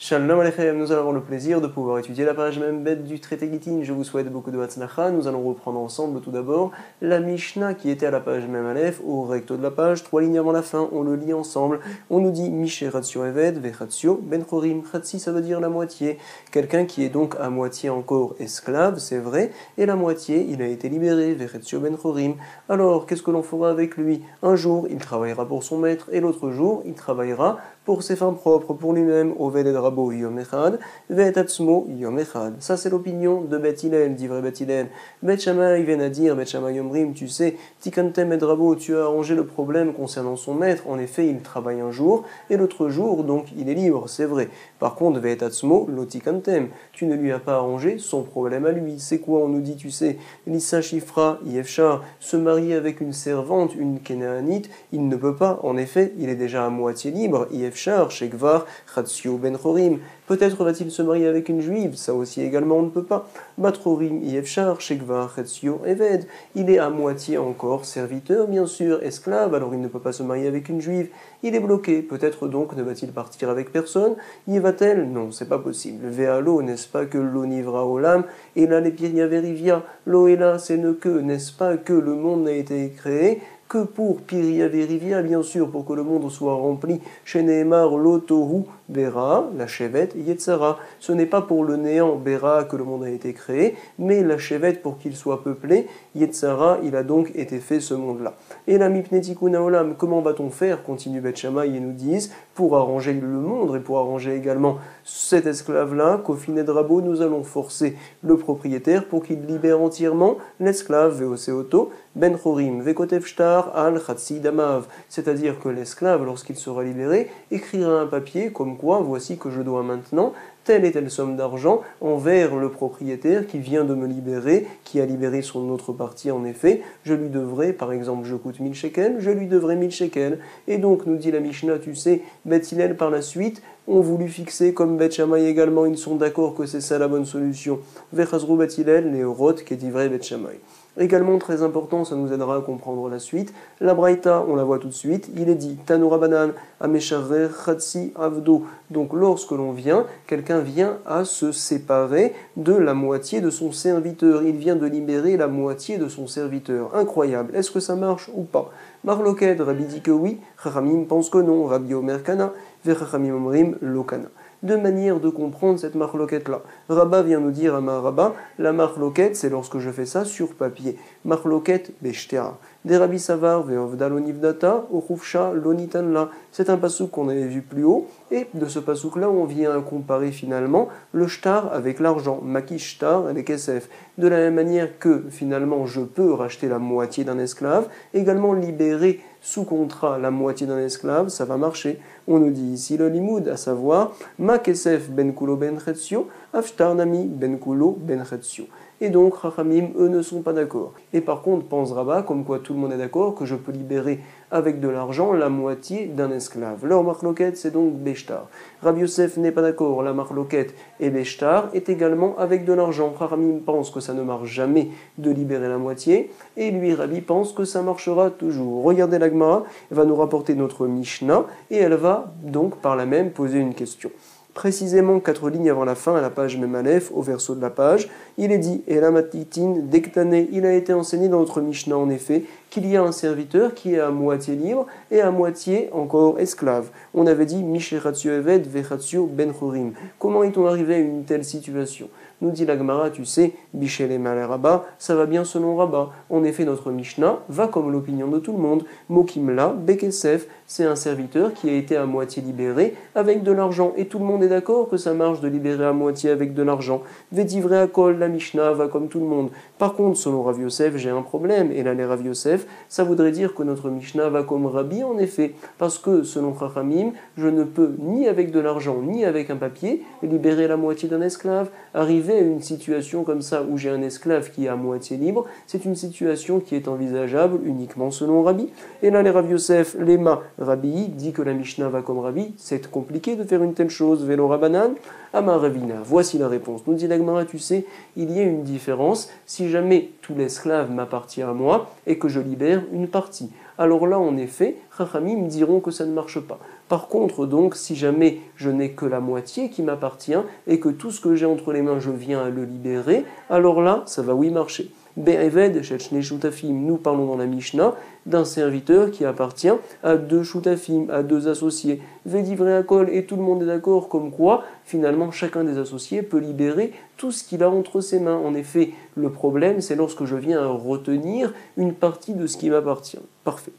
Shalom Aleichem, nous allons avoir le plaisir de pouvoir étudier la page même bête du traité Gittin. Je vous souhaite beaucoup de Hatzlacha. Nous allons reprendre ensemble tout d'abord la Mishnah qui était à la page même Aleph, au recto de la page, 3 lignes avant la fin. On le lit ensemble. On nous dit Mishe Ratzio Eved, Vechatzio, Ben Chorim. Chatsi, ça veut dire la moitié. Quelqu'un qui est donc à moitié encore esclave, c'est vrai, et la moitié, il a été libéré, Vechatzio Ben Chorim. Alors, qu'est-ce que l'on fera avec lui? Un jour, il travaillera pour son maître, et l'autre jour, il travaillera pour ses fins propres, pour lui-même, au Veled Rabo Yom Echad, Ve'et Atzmo Yom Echad. Ça, c'est l'opinion de Bet Hillel, dit vrai Bet Hillel. Bet Shammai vient à dire, Bet Shammai Yomrim, tu sais, Tikantem et Rabo, tu as arrangé le problème concernant son maître. En effet, il travaille un jour, et l'autre jour, donc, il est libre, c'est vrai. Par contre, Ve'et Atzmo, lo Tikantem, tu ne lui as pas arrangé son problème à lui. C'est quoi? On nous dit, tu sais, Lissa Shifra, Yefshar, se marier avec une servante, une Kénaanite, il ne peut pas. En effet, il est déjà à moitié libre, Yefshar, Shekvar, Chatzio Ben Chorim. Peut-être va-t-il se marier avec une juive, ça aussi également on ne peut pas. Batrorim, Yefshar, Shekvar, Chatzio Eved. Il est à moitié encore serviteur, bien sûr, esclave, alors il ne peut pas se marier avec une juive. Il est bloqué, peut-être donc ne va-t-il partir avec personne? Y va-t-elle? Non, c'est pas possible. Vealo, n'est-ce pas que l'onivra olam, et là les piria verivia, l'eau est là, c'est ne que, n'est-ce pas que le monde n'a été créé que pour Piria Verivia, bien sûr, pour que le monde soit rempli, chez Nehemar, l'Otohu, Bera, la Shevet, Yetzara. Ce n'est pas pour le néant, Bera, que le monde a été créé, mais la Shevet pour qu'il soit peuplé, Yetzara, il a donc été fait ce monde-là. Et la Mipnetikuna Olam, comment va-t-on faire, continue Bet Shammai et nous disent, pour arranger le monde et pour arranger également cet esclave-là, qu'au finet de Rabo, nous allons forcer le propriétaire pour qu'il libère entièrement l'esclave, Veoseoto, Ben Chorim, Vekotev Shtar, Al Chatsi Damav. C'est-à-dire que l'esclave, lorsqu'il sera libéré, écrira un papier comme quoi, voici que je dois maintenant telle et telle somme d'argent envers le propriétaire qui vient de me libérer, qui a libéré son autre partie en effet, je lui devrais, par exemple, je coûte 1000 shekels, je lui devrais 1000 shekels. Et donc, nous dit la Mishnah, tu sais, Bet Hillel par la suite, ont voulu fixer, comme Bet Shammai également, ils sont d'accord que c'est ça la bonne solution. Vechazru Bet Hillel, Neorot, qui est dit vrai Bet Shammai. Également très important, ça nous aidera à comprendre la suite. La Braïta, on la voit tout de suite, il est dit Tanura Banan, Amesharer, Khatsi, Avdo. Donc lorsque l'on vient, quelqu'un vient à se séparer de la moitié de son serviteur. Il vient de libérer la moitié de son serviteur. Incroyable. Est-ce que ça marche ou pas? Marloqued, Rabbi dit que oui, Chachamim pense que non, Rabbi Omer Kana, Vechachamim Omrim Lokana. Deux manières de comprendre cette marloquette-là. Rabba vient nous dire à ma Rabba, la marloquette, c'est lorsque je fais ça sur papier. Marloquette, beshtera. Des Rabbi Savar, ve'ovda lonivdata, ochufsha lonitanla. C'est un pasouk qu'on avait vu plus haut, et de ce pasouk-là, on vient comparer finalement le shtar avec l'argent. Maki shtar et les kesef. De la même manière que finalement je peux racheter la moitié d'un esclave, également libérer sous contrat la moitié d'un esclave, ça va marcher. On nous dit ici le limoud, à savoir ma kesef ben kulo ben chetzio, afshtar nami ben kulo ben chetzio. Et donc, Chachamim, eux, ne sont pas d'accord. Et par contre, pense Rabba, comme quoi tout le monde est d'accord, que je peux libérer avec de l'argent la moitié d'un esclave. Leur marloquette, c'est donc Beshtar. Rabbi Yosef n'est pas d'accord, la marloquette et Beshtar est également avec de l'argent. Chachamim pense que ça ne marche jamais de libérer la moitié, et lui, Rabbi, pense que ça marchera toujours. Regardez la Gemara, elle va nous rapporter notre Mishnah, et elle va donc par la même poser une question. Précisément 4 lignes avant la fin, à la page même Aleph, au verso de la page, il est dit, et la matitin, Dektane, il a été enseigné dans notre Mishnah en effet, qu'il y a un serviteur qui est à moitié libre et à moitié encore esclave. On avait dit, Misheratio Eved, Vechatio Ben Chorim. Comment est-on arrivé à une telle situation? Nous dit la Gemara, tu sais, Bichel et Rabba, ça va bien selon Rabba. En effet, notre Mishnah va comme l'opinion de tout le monde. Mokimla, Bekesef, c'est un serviteur qui a été à moitié libéré avec de l'argent. Et tout le monde est d'accord que ça marche de libérer à moitié avec de l'argent. Védivré à Kol, la Mishnah va comme tout le monde. Par contre, selon Rav Yosef, j'ai un problème. Et là, les Rav Yosef, ça voudrait dire que notre Mishnah va comme Rabbi, en effet. Parce que, selon Chachamim, je ne peux ni avec de l'argent, ni avec un papier, libérer la moitié d'un esclave. Arriver à une situation comme ça où j'ai un esclave qui est à moitié libre, c'est une situation qui est envisageable uniquement selon Rabbi. Et là, les Rav Yosef, Lema, Rabbi dit que la Mishnah va comme Rabbi, c'est compliqué de faire une telle chose, Velo Rabanan, Amar Ravina. Voici la réponse. Nous dit la Gemara, tu sais, il y a une différence si jamais tout l'esclave m'appartient à moi et que je libère une partie. alors là en effet, Chachamim diront que ça ne marche pas. Par contre donc, si jamais je n'ai que la moitié qui m'appartient et que tout ce que j'ai entre les mains je viens à le libérer, alors là ça va oui marcher. Be'eved shel shnei shutafim, nous parlons dans la Mishnah d'un serviteur qui appartient à deux shutafim, à deux associés. Vedivrei hakol, et tout le monde est d'accord comme quoi finalement chacun des associés peut libérer tout ce qu'il a entre ses mains. En effet, le problème c'est lorsque je viens à retenir une partie de ce qui m'appartient. Parfait.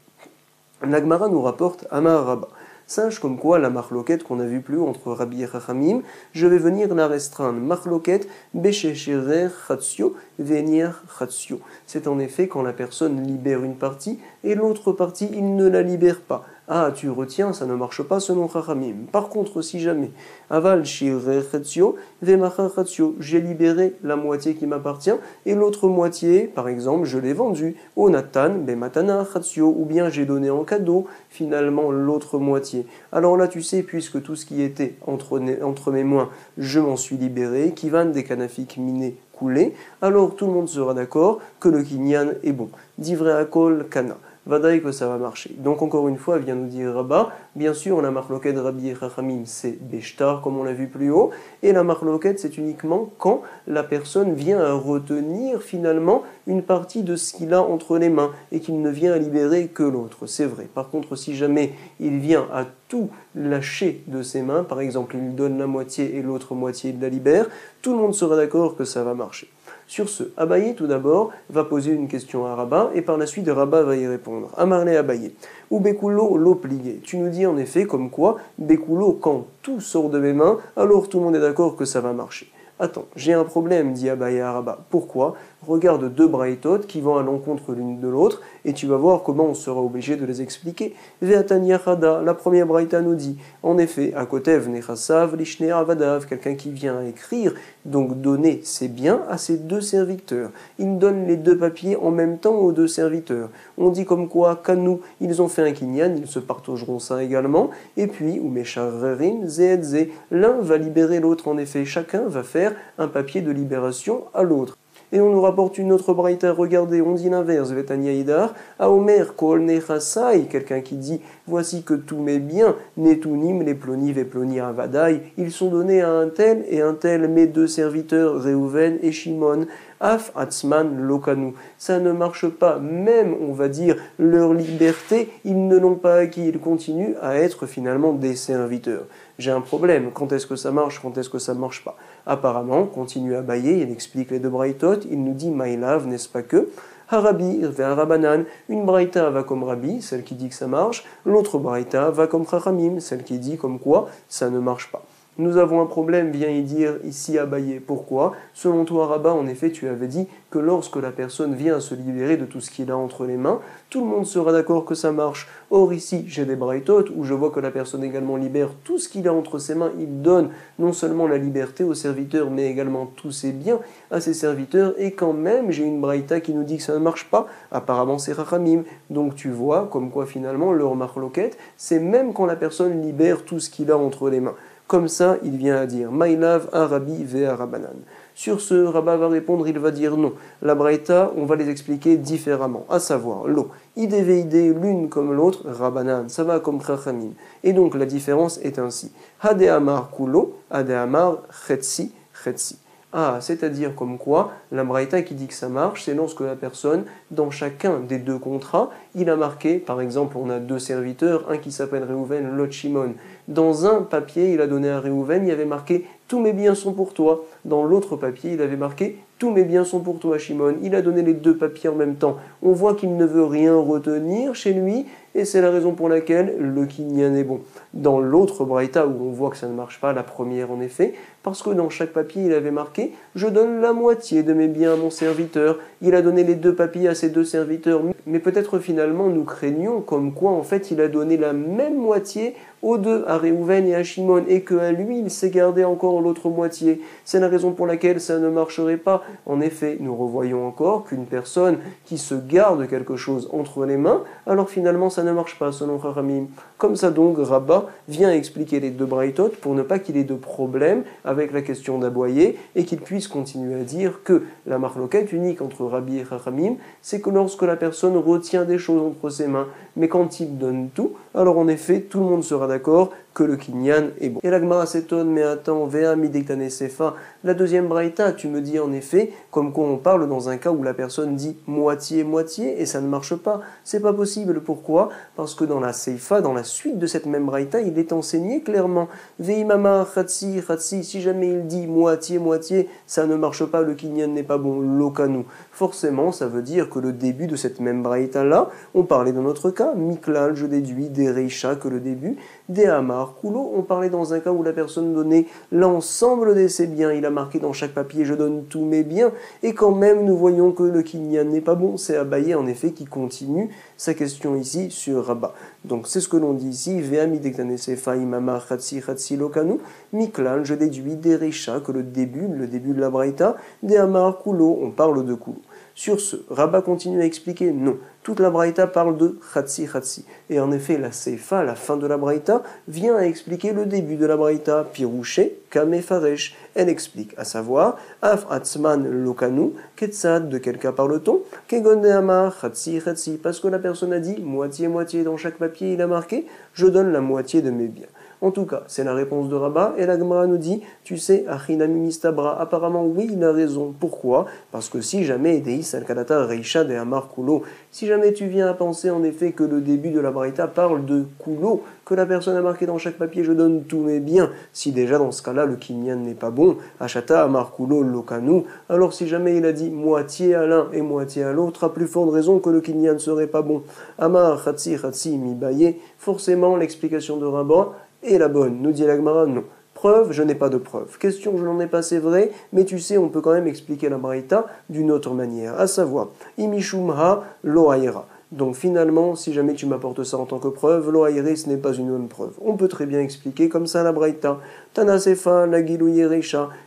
L'Agmara nous rapporte Amar Rabba. Sache comme quoi la marloquette qu'on a vue plus haut entre Rabbi et Chachamim, je vais venir la restreindre. Marloquette Beshecherer Chatzio Venir Chatzio. C'est en effet quand la personne libère une partie et l'autre partie il ne la libère pas. Ah, tu retiens, ça ne marche pas selon Chachamim. Par contre, si jamais Aval Shirer Chatzio Vemachar Chatzio, j'ai libéré la moitié qui m'appartient et l'autre moitié, par exemple, je l'ai vendue au Natan Bematana Chatzio, ou bien j'ai donné en cadeau finalement l'autre moitié. Alors là, tu sais, puisque tout ce qui était entre mes mains, je m'en suis libéré, Kivan des canafik minés coulés, alors tout le monde sera d'accord que le kinyan est bon. Divrei hakol kana. Vadaï que ça va marcher. Donc encore une fois, vient nous dire Rabba, bien sûr la marloquette Rabbi et Chachamim c'est Beshtar comme on l'a vu plus haut, et la marloquette c'est uniquement quand la personne vient à retenir finalement une partie de ce qu'il a entre les mains et qu'il ne vient à libérer que l'autre, c'est vrai. Par contre si jamais il vient à tout lâcher de ses mains, par exemple il donne la moitié et l'autre moitié il la libère, tout le monde sera d'accord que ça va marcher. Sur ce, Abaye tout d'abord va poser une question à Rabba et par la suite Rabba va y répondre. Amarle Abaye, ou Bekulo l'eau pliée. Tu nous dis en effet comme quoi Bekulo, quand tout sort de mes mains, alors tout le monde est d'accord que ça va marcher. Attends, j'ai un problème, dit Abaye à Rabba. Pourquoi ? Regarde deux braïtotes qui vont à l'encontre l'une de l'autre et tu vas voir comment on sera obligé de les expliquer. Ve'atania Chada, la première braïta nous dit, en effet, à Kotev Nechasav Lishne Avadav, quelqu'un qui vient à écrire, donc donner ses biens à ses deux serviteurs. Il donne les deux papiers en même temps aux deux serviteurs. On dit comme quoi, Kanou, ils ont fait un kinyan, ils se partageront ça également. Et puis, ou Mesharerim Zeedze, l'un va libérer l'autre. En effet, chacun va faire un papier de libération à l'autre. Et on nous rapporte une autre braïta, regardez, on dit l'inverse, Vetania Idar, Aomer Kol Nechasai, quelqu'un qui dit, voici que tous mes biens, Netunim, les ploni, Veploni, Avadai, ils sont donnés à un tel, mes deux serviteurs, Reuven et Shimon, Af Atzman Lokanu. Ça ne marche pas, même, on va dire, leur liberté, ils ne l'ont pas acquis, ils continuent à être finalement des serviteurs. J'ai un problème, quand est-ce que ça marche, quand est-ce que ça ne marche pas? Apparemment, continue à bailler, il explique les deux braïtotes, il nous dit Maïlav, n'est-ce pas que Harabi vers Rabanan, une braïta va comme Rabbi, celle qui dit que ça marche, l'autre braïta va comme Chachamim, celle qui dit comme quoi ça ne marche pas. Nous avons un problème, vient y dire ici à Abaye. Pourquoi ? Selon toi, Rabba, en effet, tu avais dit que lorsque la personne vient à se libérer de tout ce qu'il a entre les mains, tout le monde sera d'accord que ça marche. Or ici, j'ai des braïtotes où je vois que la personne également libère tout ce qu'il a entre ses mains. Il donne non seulement la liberté aux serviteurs, mais également tous ses biens à ses serviteurs. Et quand même, j'ai une braïta qui nous dit que ça ne marche pas. Apparemment, c'est Rachamim. Donc tu vois, comme quoi finalement, leur marloquette, c'est même quand la personne libère tout ce qu'il a entre les mains. Comme ça, il vient à dire Maïlav Arabi Vea Rabanan. Sur ce, Rabba va répondre, il va dire non. La braïta, on va les expliquer différemment, à savoir l'eau. Idévéidé, l'une comme l'autre, Rabanan, ça va comme Chachamim. Et donc la différence est ainsi. Hadeamar Kulo, Hadeamar Chetsi, Chetsi. Ah, c'est-à-dire comme quoi, la braïta qui dit que ça marche, c'est lorsque la personne, dans chacun des deux contrats, il a marqué, par exemple, on a deux serviteurs, un qui s'appelle Reuven, l'autre Shimon. Dans un papier, il a donné à Reuven, il y avait marqué « Tous mes biens sont pour toi ». Dans l'autre papier, il avait marqué « Tous mes biens sont pour toi, Shimon ». Il a donné les deux papiers en même temps. On voit qu'il ne veut rien retenir chez lui, et c'est la raison pour laquelle le kinyan est bon. Dans l'autre braïta, où on voit que ça ne marche pas, la première en effet, parce que dans chaque papier, il avait marqué « Je donne la moitié de mes biens à mon serviteur ». Il a donné les deux papiers à ses deux serviteurs, mais peut-être finalement nous craignons comme quoi en fait il a donné la même moitié aux deux, à Reuven et à Shimon, et qu'à lui il s'est gardé encore l'autre moitié. C'est la raison pour laquelle ça ne marcherait pas. En effet, nous revoyons encore qu'une personne qui se garde quelque chose entre les mains, alors finalement ça ne marche pas selon Chachamim. Comme ça donc, Rabba vient expliquer les deux braïtotes pour ne pas qu'il ait de problème avec la question d'aboyer et qu'il puisse continuer à dire que la marloquette unique entre Rabbi et Chachamim, c'est que lorsque la personne retient des choses entre ses mains, mais quand il donne tout, alors en effet, tout le monde sera d'accord que le kinyan est bon. Et la Gemara s'étonne, mais attends, vea midektane sefa, la deuxième braïta, tu me dis en effet, comme quoi on parle dans un cas où la personne dit moitié-moitié, et ça ne marche pas. C'est pas possible. Pourquoi? Parce que dans la seifa, dans la suite de cette même braïta, il est enseigné clairement, veimama chatsi, chatsi, si jamais il dit moitié-moitié, ça ne marche pas, le kinyan n'est pas bon, lokanu. Forcément, ça veut dire que le début de cette même braïta-là, on parlait dans notre cas, miklal, je déduis, des reisha, que le début, des hamar, kulo, on parlait dans un cas où la personne donnait l'ensemble de ses biens, il a marqué dans chaque papier, je donne tous mes biens, et quand même nous voyons que le kinyan n'est pas bon, c'est Abaye en effet qui continue sa question ici sur Rabba. Donc c'est ce que l'on dit ici, ve'ami dektane sefa imama chatsi chatsi lokanu, miklal, je déduis des reisha, que le début de la braïta, des hamar, kulo, on parle de kulo. Sur ce, Rabba continue à expliquer, non, toute la braïta parle de chatsi chatsi. Et en effet, la seifa, la fin de la braïta, vient à expliquer le début de la braïta, pirouché, kame faresh. Elle explique, à savoir, af atzman lokanu, ketsad, de quel cas parle-t-on, kegon dehamar, chatsi chatsi, parce que la personne a dit, moitié-moitié dans chaque papier, il a marqué, je donne la moitié de mes biens. En tout cas, c'est la réponse de Rabba, et la Gemara nous dit, tu sais, Achinami mistabra, apparemment oui, il a raison. Pourquoi? Parce que si jamais, Deis al-Kadata Reisha de Amar Kulo, si jamais tu viens à penser en effet que le début de la Braïta parle de Kulo, que la personne a marqué dans chaque papier, je donne tous mes biens, si déjà dans ce cas-là, le kinyan n'est pas bon, Achata Amar Kulo Lokanu, alors si jamais il a dit moitié à l'un et moitié à l'autre, à plus forte raison que le kinyan ne serait pas bon. Amar Chatsi Chatsi Mibaye, forcément l'explication de Rabba est la bonne. Nous dit la Gemara, non. Preuve, je n'ai pas de preuve. Question, je n'en ai pas, c'est vrai, mais tu sais, on peut quand même expliquer la Braïta d'une autre manière, à savoir, Imishumha Loaira. Donc finalement, si jamais tu m'apportes ça en tant que preuve, Loaire, ce n'est pas une bonne preuve. On peut très bien expliquer comme ça la Braïta, Tana Sefa, la Gilouye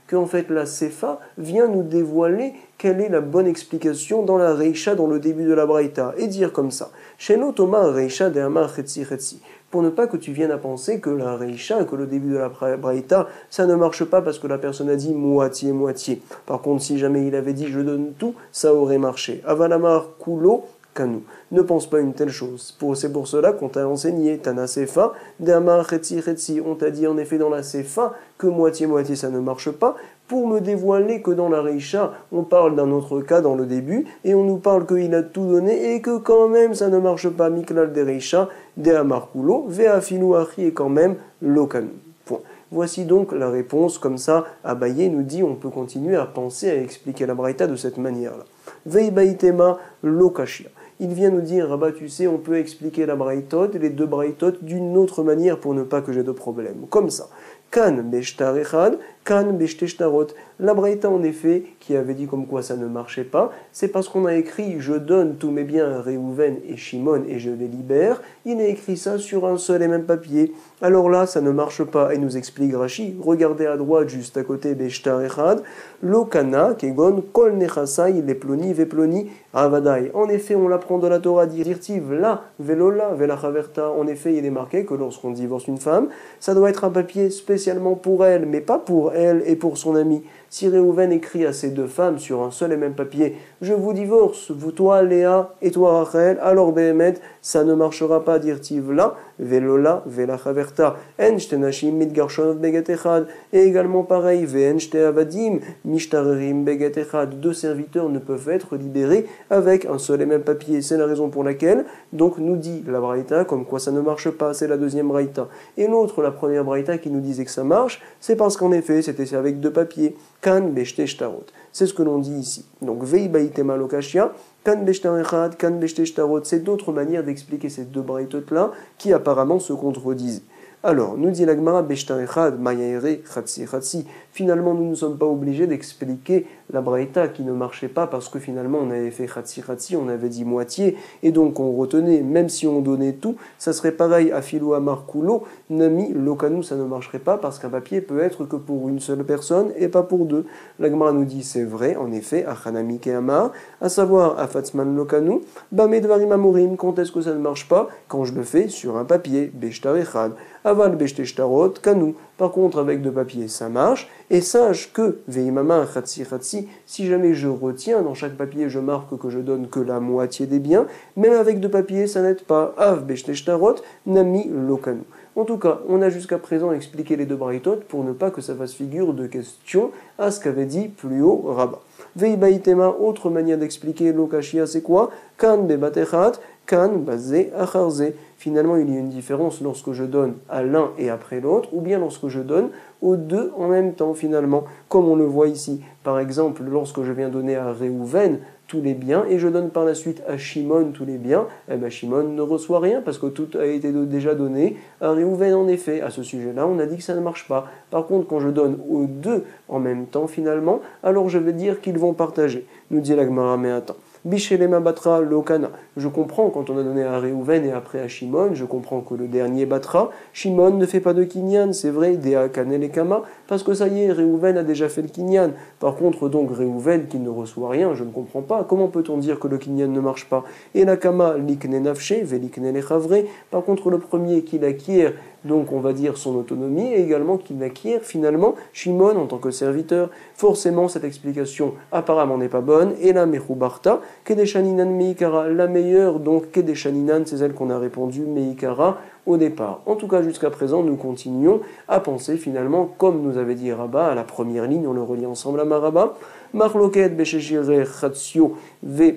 qu'en fait la Sefa vient nous dévoiler quelle est la bonne explication dans la Reisha, dans le début de la Braïta, et dire comme ça, Sheno Toma Reisha de Amar Chetsi Chetsi. Pour ne pas que tu viennes à penser que la Reisha, que le début de la Braïta, ça ne marche pas parce que la personne a dit moitié-moitié. Par contre, si jamais il avait dit je donne tout, ça aurait marché. Avalamar Kulo Kanu. Ne pense pas une telle chose. C'est pour cela qu'on t'a enseigné Tana Sefa, Damar Chetsi Chetsi. On t'a dit en effet dans la Sefa que moitié-moitié ça ne marche pas, pour me dévoiler que dans la Reisha, on parle d'un autre cas dans le début, et on nous parle qu'il a tout donné, et que quand même ça ne marche pas. Miklal de Reisha, de Amarkulo, Veafilu Achi, et quand même Lokanu. Point. Voici donc la réponse, comme ça, Abaye nous dit, on peut continuer à penser, à expliquer la Braïta de cette manière-là. Veibaitema Lokashia. Il vient nous dire, Rabba, tu sais, on peut expliquer la Braïtot, les deux Braïtot, d'une autre manière pour ne pas que j'ai de problème. Comme ça. Kan beshtar echad, kan beshteshtarot. La Braïta, en effet, qui avait dit comme quoi ça ne marchait pas, c'est parce qu'on a écrit « Je donne tous mes biens à Réhouven et Shimon et je les libère ». Il a écrit ça sur un seul et même papier. Alors là, ça ne marche pas. Et nous explique Rashi, regardez à droite, juste à côté, beshtar echad, lokana, kegon, kol nechasai, leploni, veploni, avadai. En effet, on l'apprend de la Torah, dirtiv, la, velola, velachaverta. En effet, il est marqué que lorsqu'on divorce une femme, ça doit être un papier spécialement pour elle, mais pas pour elle et pour son ami. Si Réhouven écrit à ces deux femmes sur un seul et même papier « Je vous divorce, vous, toi, Léa, et toi, Rachel », alors Béhémet, ça ne marchera pas, dirtiv là, velola, velachaverta, en shtenashim mitgarshonov beget echad, et également pareil, ve'en shte avadim, mishtarerim beget echad, deux serviteurs ne peuvent être libérés avec un seul et même papier. C'est la raison pour laquelle, donc, nous dit la Braïta, comme quoi ça ne marche pas, c'est la deuxième Braïta. Et l'autre, la première Braïta, qui nous disait que ça marche, c'est parce qu'en effet, c'était avec deux papiers. Kan beshte shtarot. C'est ce que l'on dit ici. Donc, vei baitema lokashia, kan beshtar echad, kan beshte shtarot. C'est d'autres manières d'expliquer ces deux braïtot-là qui apparemment se contredisent. Alors, nous dit la Gemara, beshtar echad, mayaere, chatsi, chatsi. Finalement, nous ne sommes pas obligés d'expliquer la braïta qui ne marchait pas parce que finalement on avait fait chatsi, chatsi, on avait dit moitié, et donc on retenait, même si on donnait tout, ça serait pareil à filou amar kulo, nami, lokanu, ça ne marcherait pas parce qu'un papier peut être que pour une seule personne et pas pour deux. La Gemara nous dit c'est vrai, en effet, achanami ke amar, à savoir afatzman lokanu, bamedvarim amorim, quand est-ce que ça ne marche pas? Quand je le fais sur un papier, beshtar echad. Aval beshteshtarot kanu. Par contre, avec de papier, ça marche. Et sache que, veimama khatsi khatsi, si jamais je retiens, dans chaque papier, je marque que je donne que la moitié des biens, même avec de papier, ça n'aide pas. Av beshteshtarot nami lokanu. En tout cas, on a jusqu'à présent expliqué les deux braïtot pour ne pas que ça fasse figure de question à ce qu'avait dit plus haut Rabat. Veibaitema, autre manière d'expliquer l'okashia, c'est quoi? Kan bebatechat, kan bazé acharze. Finalement, il y a une différence lorsque je donne à l'un et après l'autre, ou bien lorsque je donne aux deux en même temps, finalement, comme on le voit ici. Par exemple, lorsque je viens donner à Réhouven tous les biens, et je donne par la suite à Shimon tous les biens, eh bien Shimon ne reçoit rien, parce que tout a été déjà donné à Réhouven en effet. À ce sujet-là, on a dit que ça ne marche pas. Par contre, quand je donne aux deux en même temps, finalement, alors je vais dire qu'ils vont partager. Nous dit la Gemara, mais attends. Bishelema batra lokana. Je comprends quand on a donné à Réhouven et après à Shimon, je comprends que le dernier batra. Shimon ne fait pas de kinyan, c'est vrai, dea kanel et kama, parce que ça y est, Réhouven a déjà fait le kinyan. Par contre, donc Réhouven qui ne reçoit rien, je ne comprends pas. Comment peut-on dire que le kinyan ne marche pas? Et la kama likne nafshe, velikne lechavre. Par contre, le premier qui l'acquiert, donc on va dire son autonomie, et également qu'il acquiert finalement Shimon en tant que serviteur. Forcément, cette explication apparemment n'est pas bonne. Et la mechubarta, kedeshaninan meikara, la meilleure, donc kedeshaninan, c'est celle qu'on a répondu meikara au départ. En tout cas, jusqu'à présent, nous continuons à penser finalement, comme nous avait dit Rabat à la première ligne, on le relie ensemble à Maraba, marloket besheshire chatsio ve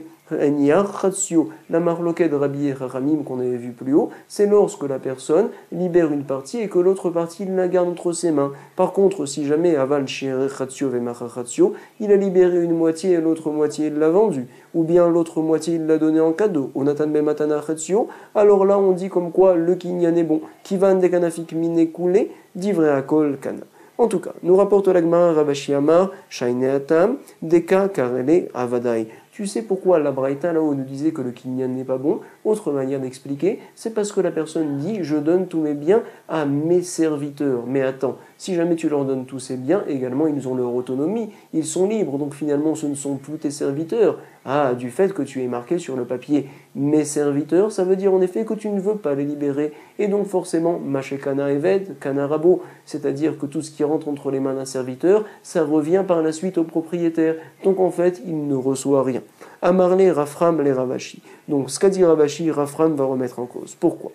la marloquette de Rabbi Chachamim qu'on avait vu plus haut, c'est lorsque la personne libère une partie et que l'autre partie il la garde entre ses mains. Par contre, si jamais aval shire chatsio vemacha chatsio, il a libéré une moitié et l'autre moitié il l'a vendue, ou bien l'autre moitié il l'a donné en cadeau, onatan bematana chatsio, alors là on dit comme quoi le kinyan est bon, kivan de kanafik mine koulé, divré akol kana. En tout cas, nous rapporte la Gemara Rabashi Amar, Shaine Atam, Deka Karele Avadai. Tu sais pourquoi la Braïta là-haut nous disait que le kinyan n'est pas bon? Autre manière d'expliquer, c'est parce que la personne dit je donne tous mes biens à mes serviteurs. Mais attends, si jamais tu leur donnes tous ces biens, également ils ont leur autonomie, ils sont libres, donc finalement ce ne sont plus tes serviteurs. Ah, du fait que tu aies marqué sur le papier mes serviteurs, ça veut dire en effet que tu ne veux pas les libérer. Et donc forcément, Mashekana Eved, Kana Rabo, c'est-à-dire que tout ce qui rentre entre les mains d'un serviteur, ça revient par la suite au propriétaire. Donc en fait, il ne reçoit rien. Amarle Rafram les Ravashi. Donc ce qu'a dit Ravashi, Rafram va remettre en cause. Pourquoi?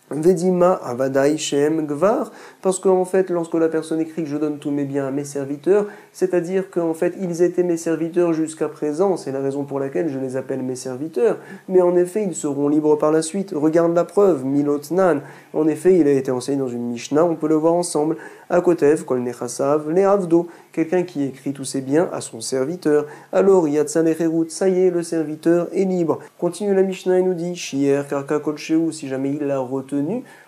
Vedima avadai shem gvar, parce qu'en fait, lorsque la personne écrit que je donne tous mes biens à mes serviteurs, c'est-à-dire qu'en fait, ils étaient mes serviteurs jusqu'à présent, c'est la raison pour laquelle je les appelle mes serviteurs, mais en effet, ils seront libres par la suite. Regarde la preuve, milotnan. En effet, il a été enseigné dans une Mishnah, on peut le voir ensemble. Akotev, kol nechasav, le avdo, quelqu'un qui écrit tous ses biens à son serviteur. Alors, yatsa lecherut, ça y est, le serviteur est libre. Continue la Mishnah et nous dit, shier karka kol sheu, si jamais il l'a retenu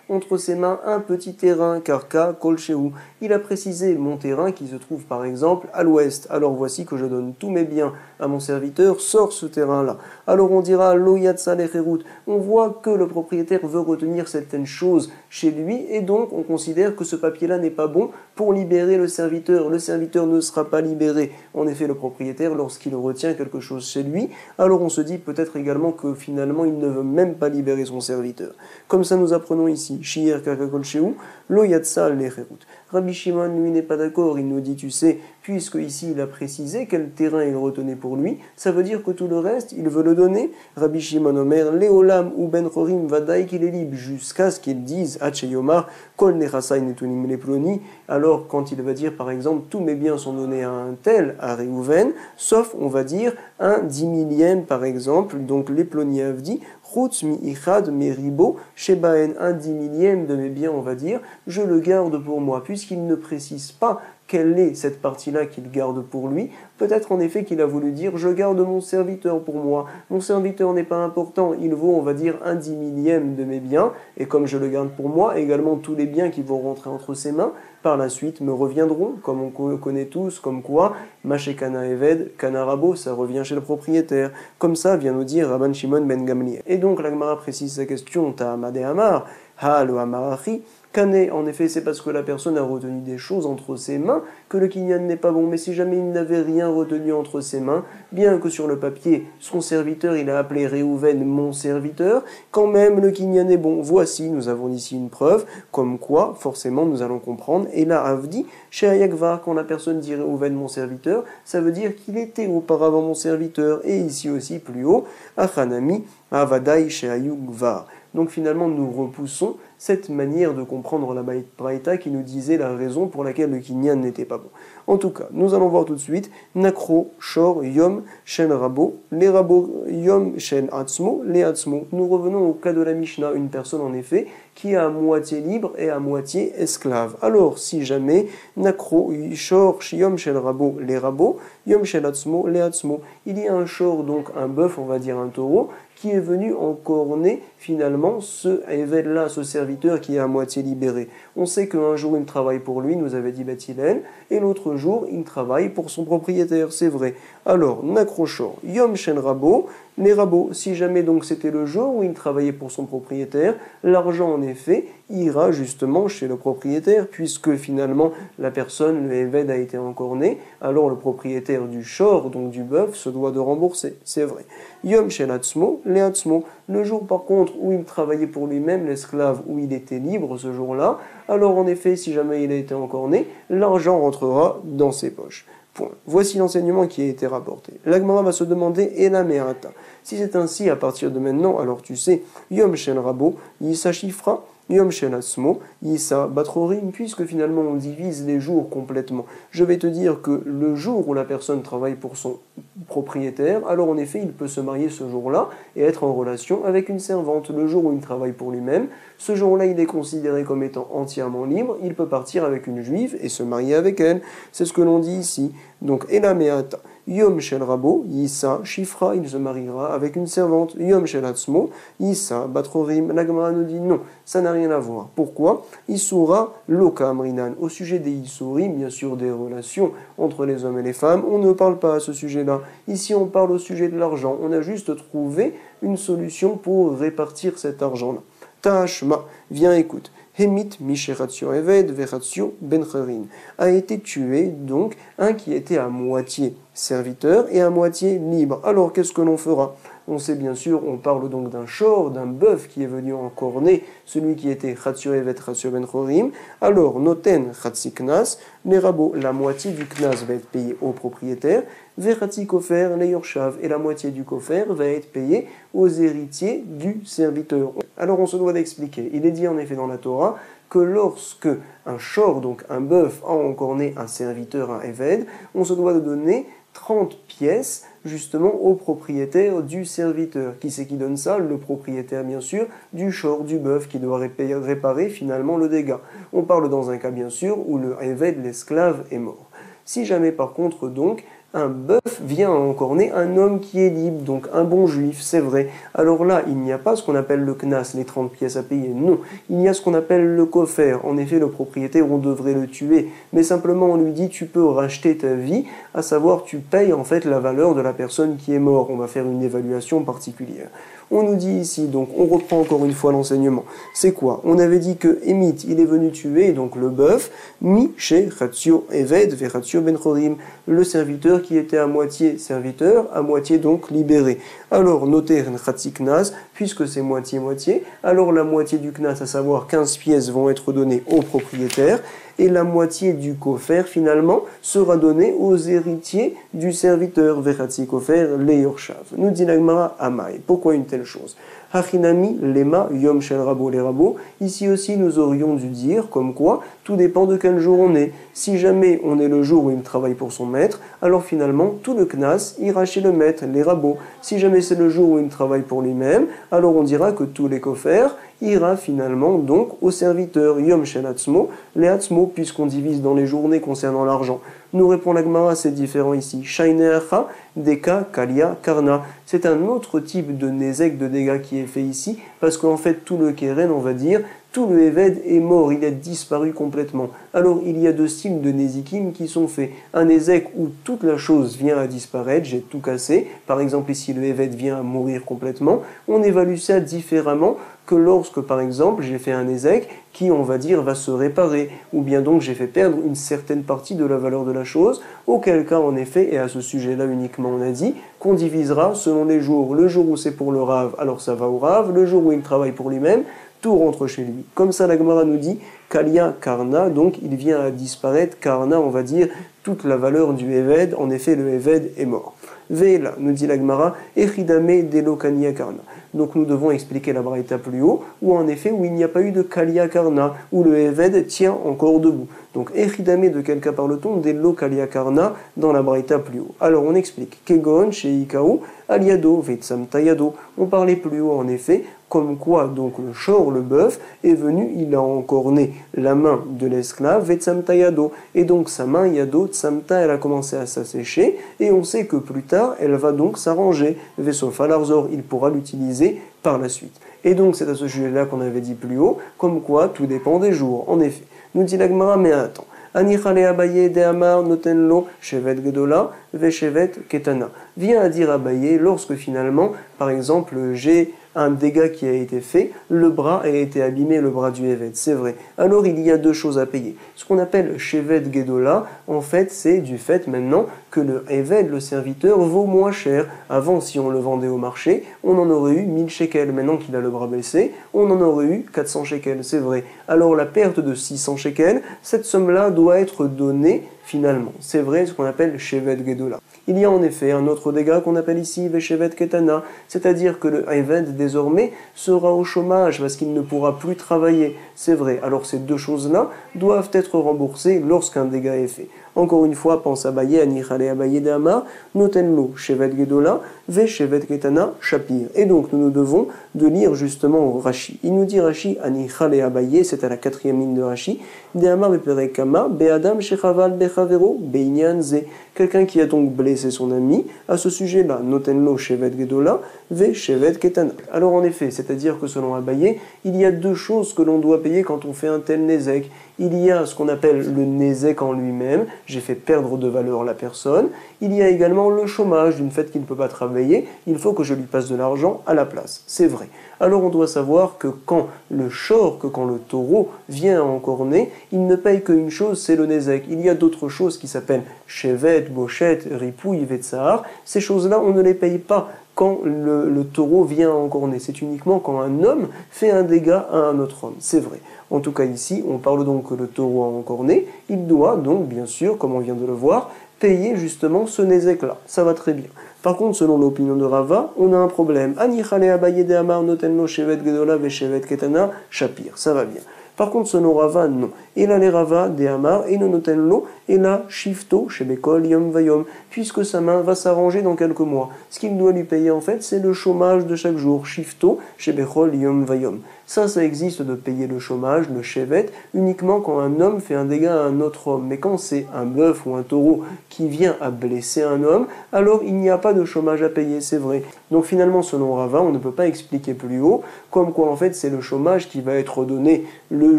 entre ses mains un petit terrain, karka kolchehu. Il a précisé mon terrain qui se trouve par exemple à l'ouest. Alors voici que je donne tous mes biens à mon serviteur, sors ce terrain-là. Alors on dira loyatsa lecherut. On voit que le propriétaire veut retenir certaines choses chez lui et donc on considère que ce papier-là n'est pas bon pour libérer le serviteur. Le serviteur ne sera pas libéré. En effet, le propriétaire, lorsqu'il retient quelque chose chez lui, alors on se dit peut-être également que finalement il ne veut même pas libérer son serviteur. Comme ça nous apprenons ici, Shier Kakakol Shehu, Lo Yatsa Lecherut. Rabbi Shimon, lui, n'est pas d'accord, il nous dit, tu sais, puisque ici il a précisé quel terrain il retenait pour lui, ça veut dire que tout le reste, il veut le donner. Rabbi Shimon Omer, Léolam ou Ben Chorim Vadaï qu'il est libre, jusqu'à ce qu'il dise, Hacheyomar, Kol Nechasai Netunim Leploni, alors quand il va dire par exemple, tous mes biens sont donnés à un tel, à Réhouven, sauf, on va dire, un 10 000e par exemple, donc Leploni Avdi, Chutz mi ichad meribo, shebaen, un 10 000e de mes biens, on va dire, je le garde pour moi, puisqu'il ne précise pas quelle est cette partie-là qu'il garde pour lui. Peut-être en effet qu'il a voulu dire « je garde mon serviteur pour moi ». Mon serviteur n'est pas important, il vaut, on va dire, un 10 000e de mes biens, et comme je le garde pour moi, également tous les biens qui vont rentrer entre ses mains, par la suite me reviendront, comme on connaît tous, comme quoi « Mashekana Eved, Kanarabo », ça revient chez le propriétaire. Comme ça vient nous dire Rabban Shimon ben Gamliel. Et donc la Gemara précise sa question « Ta'amade Amar » Ha lo amarachi, Kane, en effet, c'est parce que la personne a retenu des choses entre ses mains que le kinyan n'est pas bon. Mais si jamais il n'avait rien retenu entre ses mains, bien que sur le papier, son serviteur, il a appelé Réhouven mon serviteur, quand même le kinyan est bon. Voici, nous avons ici une preuve, comme quoi, forcément, nous allons comprendre. Et là, Avdi, chez Ayakvar, quand la personne dit Réhouven mon serviteur, ça veut dire qu'il était auparavant mon serviteur. Et ici aussi, plus haut, Achanami, Avadai chez Ayukvar. Donc finalement, nous repoussons cette manière de comprendre la Braïta qui nous disait la raison pour laquelle le kinyan n'était pas bon. En tout cas, nous allons voir tout de suite Nakro, Shor, Yom, Shen Rabo, les Rabo, Yom, Shen Atzmo, les Atzmo. Nous revenons au cas de la Mishnah, une personne en effet qui est à moitié libre et à moitié esclave. Alors, si jamais Nakro, Shor, Yom, Shen Rabo, les Rabo, Yom, Shen Atzmo, les Atzmo, il y a un Shor, donc un bœuf, on va dire un taureau, qui est venu encorner finalement ce évêque-là, ce serviteur qui est à moitié libéré. On sait qu'un jour il travaille pour lui, nous avait dit Bethilel, et l'autre jour il travaille pour son propriétaire, c'est vrai. Alors, Nakrochor, Yom Shen Rabo, les rabots, si jamais donc c'était le jour où il travaillait pour son propriétaire, l'argent en effet ira justement chez le propriétaire, puisque finalement la personne, le évêque a été encorné, alors le propriétaire du shor, donc du bœuf, se doit de rembourser, c'est vrai. Yom Shen Atzmo, les Atzmo, le jour par contre où il travaillait pour lui-même, l'esclave, où il était libre ce jour-là, alors en effet, si jamais il a été encorné, l'argent rentrera dans ses poches. Point. Voici l'enseignement qui a été rapporté. L'Agmara va se demander, et la Me'ata. Si c'est ainsi, à partir de maintenant, alors tu sais, Yom Shen Rabo, Yisa Shifra, Yom Shen Asmo, Yisa Batrorim, puisque finalement on divise les jours complètement. Je vais te dire que le jour où la personne travaille pour son propriétaire, alors en effet il peut se marier ce jour-là et être en relation avec une servante. Le jour où il travaille pour lui-même, ce jour-là il est considéré comme étant entièrement libre, il peut partir avec une juive et se marier avec elle. C'est ce que l'on dit ici. Donc, Elameata. Yom Shel Rabo, Yissa, Shifra, il se mariera avec une servante. Yom Shel Hatzmo, Yissa, Batrorim. La Gemara nous dit non, ça n'a rien à voir. Pourquoi Issoura, Loka Amrinan. Au sujet des Issourim, bien sûr des relations entre les hommes et les femmes, on ne parle pas à ce sujet-là. Ici, on parle au sujet de l'argent. On a juste trouvé une solution pour répartir cet argent-là. Tashma, viens écoute. Hemit Misheratio Eved Veratio Bencharin a été tué donc un qui était à moitié serviteur et à moitié libre. Alors qu'est-ce que l'on fera? On sait bien sûr, on parle donc d'un shor, d'un bœuf qui est venu encorner celui qui était Ratio Evet Ratio Benchorim. Alors noten Ratsi Knas, les rabots, la moitié du Knas va être payée au propriétaire. Verati Kofer, les Yorshav, et la moitié du Kofer va être payée aux héritiers du serviteur. Alors on se doit d'expliquer. Il est dit en effet dans la Torah que lorsque un shor, donc un bœuf, a encorné un serviteur, un éved, on se doit de donner 30 pièces justement au propriétaire du serviteur. Qui c'est qui donne ça? Le propriétaire bien sûr du shor, du bœuf qui doit réparer finalement le dégât. On parle dans un cas bien sûr où le éved, l'esclave, est mort. Si jamais par contre donc un bœuf vient encorner un homme qui est libre, donc un bon juif, c'est vrai. Alors là, il n'y a pas ce qu'on appelle le knas, les 30 pièces à payer, non. Il y a ce qu'on appelle le kofer. En effet, le propriétaire, on devrait le tuer. Mais simplement, on lui dit, tu peux racheter ta vie, à savoir, tu payes en fait la valeur de la personne qui est morte. On va faire une évaluation particulière. On nous dit ici, donc on reprend encore une fois l'enseignement. C'est quoi? On avait dit que Emit, il est venu tuer donc le bœuf, mi chez Ratio Eved ve Ratio Benchorim, le serviteur qui était à moitié serviteur, à moitié donc libéré. Alors noter Ratsi Knas, puisque c'est moitié-moitié, alors la moitié du Knas, à savoir 15 pièces, vont être données au propriétaire, et la moitié du kofer, finalement, sera donnée aux héritiers du serviteur. Veratsi kofer, le yorshav. Nous dit l'Agmara Amai. Pourquoi une telle chose? Hachinami, lema, yom shel rabo, les rabots. Ici aussi, nous aurions dû dire, comme quoi, tout dépend de quel jour on est. Si jamais on est le jour où il travaille pour son maître, alors finalement, tout le knas ira chez le maître, les rabots. Si jamais c'est le jour où il travaille pour lui-même, alors on dira que tous les koffers ira finalement donc au serviteur. Yom shel atzmo, les atzmo, puisqu'on divise dans les journées concernant l'argent. Nous répond la Gemara, c'est différent ici. Shaineacha, deka, kalia, karna. C'est un autre type de nézek, de dégâts qui est fait ici, parce qu'en fait tout le keren, on va dire, tout le Eved est mort, il a disparu complètement. Alors il y a deux styles de Nézikim qui sont faits. Un Nézek où toute la chose vient à disparaître, j'ai tout cassé. Par exemple ici le Eved vient à mourir complètement. On évalue ça différemment que lorsque par exemple j'ai fait un Nézek qui on va dire va se réparer. Ou bien donc j'ai fait perdre une certaine partie de la valeur de la chose. Auquel cas en effet, et à ce sujet-là uniquement on a dit, qu'on divisera selon les jours. Le jour où c'est pour le Rav, alors ça va au Rav. Le jour où il travaille pour lui-même, tout rentre chez lui. Comme ça, la Gemara nous dit Kalia Karna, donc il vient à disparaître. Karna, on va dire, toute la valeur du Eved. En effet, le Eved est mort. Veila, nous dit la Gemara, Echidame Delo Kania Karna. Donc nous devons expliquer la Braïta plus haut, où en effet, où il n'y a pas eu de Kalia Karna, où le Eved tient encore debout. Donc Echidame, de quel cas parle-t-on? Delo Kalia Karna, dans la Braïta plus haut. Alors on explique Kegon, chez Ikao, Aliado, Vetsam Tayado. On parlait plus haut en effet, comme quoi donc le shor, le bœuf, est venu, il a encorné la main de l'esclave, Vetsamta Yado, et donc sa main Yado, Tsamta, elle a commencé à s'assécher, et on sait que plus tard, elle va donc s'arranger, Vesofa Larzor, il pourra l'utiliser par la suite. Et donc c'est à ce sujet-là qu'on avait dit plus haut, comme quoi tout dépend des jours, en effet. Nous dit la Gemara, mais attends. Anichale Abaye de Amar notenlo shevet gedola veshevet ketana. Vient à dire Abaye lorsque finalement, par exemple, j'ai un dégât qui a été fait, le bras a été abîmé, le bras du Eved, c'est vrai. Alors il y a deux choses à payer. Ce qu'on appelle shevet gedola, en fait, c'est du fait maintenant que le Eved, le serviteur, vaut moins cher. Avant, si on le vendait au marché, on en aurait eu 1000 shekels. Maintenant qu'il a le bras blessé, on en aurait eu 400 shekels, c'est vrai. Alors la perte de 600 shekels, cette somme-là doit être donnée finalement. C'est vrai, ce qu'on appelle shevet gedola. Il y a en effet un autre dégât qu'on appelle ici veshevet ketana, c'est-à-dire que le Eved désormais sera au chômage parce qu'il ne pourra plus travailler. C'est vrai. Alors ces deux choses-là doivent être remboursées lorsqu'un dégât est fait. Encore une fois, pense à Baye, Anichale Abaye de Amar, notenlo shevet gedola, veshevet ketana, shapir. Et donc nous devons de lire justement Rashi. Il nous dit Rashi, Anichale Abaye, c'est à la 4e ligne de Rashi, de Amar beperekama, be'adam shechaval bechavero, be'inyan ze. Quelqu'un qui a donc blessé son ami, à ce sujet-là, notenlo shevet gedola, veshevet ketana. Alors en effet, c'est-à-dire que selon Abaye, il y a deux choses que l'on doit payer quand on fait un tel nézek. Il y a ce qu'on appelle le nézek en lui-même, j'ai fait perdre de valeur la personne. Il y a également le chômage, du fait qu'il ne peut pas travailler, il faut que je lui passe de l'argent à la place. C'est vrai. Alors on doit savoir que quand le shor, que quand le taureau vient à encorner, il ne paye qu'une chose, c'est le nézek. Il y a d'autres choses qui s'appellent chevet, bochet, ripouille, vetsahar. Ces choses-là, on ne les paye pas quand le taureau vient à encorner. C'est uniquement quand un homme fait un dégât à un autre homme. C'est vrai. En tout cas ici, on parle donc que le taureau a encorné. Il doit donc, bien sûr, comme on vient de le voir, payer justement ce nézek-là. Ça va très bien. Par contre, selon l'opinion de Rava, on a un problème. Anichale Abaye de Amar notenlo shevet gedola veshevet ketana shapir. Ça va bien. Par contre, selon Rava, non. Et là, les Rava, de Amar, et notenlo, et là, shifto, shebekol, yom vayom, puisque sa main va s'arranger dans quelques mois. Ce qu'il doit lui payer, en fait, c'est le chômage de chaque jour. Shifto, shebekol, yom vayom. Ça existe de payer le chômage, le shevet, uniquement quand un homme fait un dégât à un autre homme. Mais quand c'est un bœuf ou un taureau qui vient à blesser un homme, alors il n'y a pas de chômage à payer, c'est vrai. Donc finalement, selon Rava, on ne peut pas expliquer plus haut, comme quoi en fait c'est le chômage qui va être donné le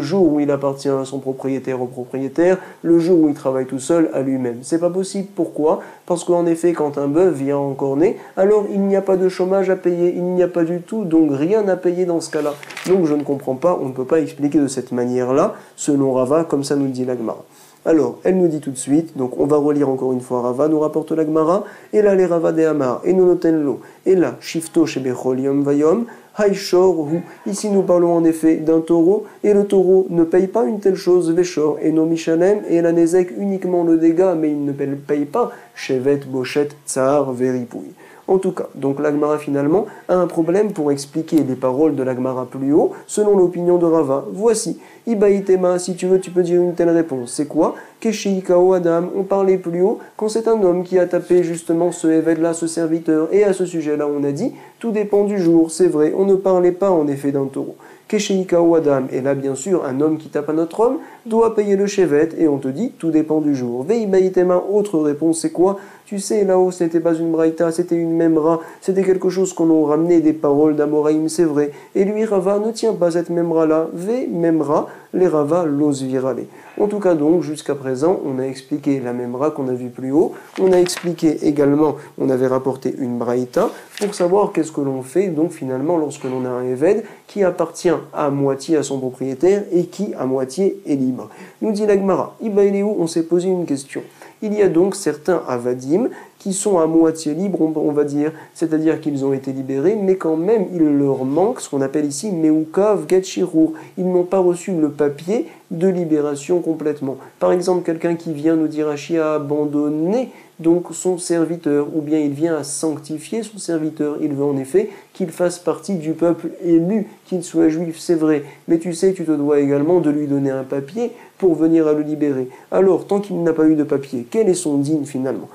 jour où il appartient à son propriétaire au propriétaire, le jour où il travaille tout seul à lui-même. C'est pas possible. Pourquoi? Parce qu'en effet, quand un bœuf vient encorner, alors il n'y a pas de chômage à payer, il n'y a pas du tout, donc rien à payer dans ce cas-là. Donc je ne comprends pas, on ne peut pas expliquer de cette manière-là, selon Rava, comme ça nous dit la Gemara. Alors, elle nous dit tout de suite, donc on va relire encore une fois Rava, nous rapporte la Gemara, et là les Rava de Amar, et nous notenlo, et là, shifto shebechol yom vayom, haishor hu. Ici nous parlons en effet d'un taureau, et le taureau ne paye pas une telle chose, veshor, et no mishalem, et la nezek uniquement le dégât, mais il ne paye pas, shevet, bochet, tsar, veripouille. En tout cas, donc l'Agmara finalement a un problème pour expliquer les paroles de l'Agmara plus haut, selon l'opinion de Rava. Voici, Ibaïtema, si tu veux, tu peux dire une telle réponse. C'est quoi? Kesheikao Adam, on parlait plus haut, quand c'est un homme qui a tapé justement ce Eved-là, ce serviteur, et à ce sujet-là, on a dit, tout dépend du jour, c'est vrai, on ne parlait pas en effet d'un taureau. Kesheikao Adam, et là bien sûr, un homme qui tape un autre homme doit payer le chevet, et on te dit, tout dépend du jour. Veibaïtema, autre réponse, c'est quoi? tu sais, là-haut, ce n'était pas une braïta, c'était une memra, c'était quelque chose qu'on a ramené des paroles d'Amoraïm, c'est vrai. Et lui, Rava ne tient pas cette memra-là, ve memra, les Rava l'os virale. En tout cas donc, jusqu'à présent, on a expliqué la memra qu'on a vue plus haut, on a expliqué également, on avait rapporté une braïta, pour savoir qu'est-ce que l'on fait, donc finalement, lorsque l'on a un éved qui appartient à moitié à son propriétaire et qui, à moitié, est libre. Nous dit la Gemara, Iba Eliou, on s'est posé une question. Il y a donc certains avadim qui sont à moitié libres, on va dire, c'est-à-dire qu'ils ont été libérés, mais quand même il leur manque ce qu'on appelle ici meukav get shirur. Ils n'ont pas reçu le papier de libération complètement. Par exemple, quelqu'un qui vient nous dire Rashi a abandonné donc son serviteur, ou bien il vient à sanctifier son serviteur. Il veut en effet qu'il fasse partie du peuple élu, qu'il soit juif, c'est vrai. Mais tu sais, tu te dois également de lui donner un papier pour venir à le libérer. Alors, tant qu'il n'a pas eu de papier, quel est son digne finalement?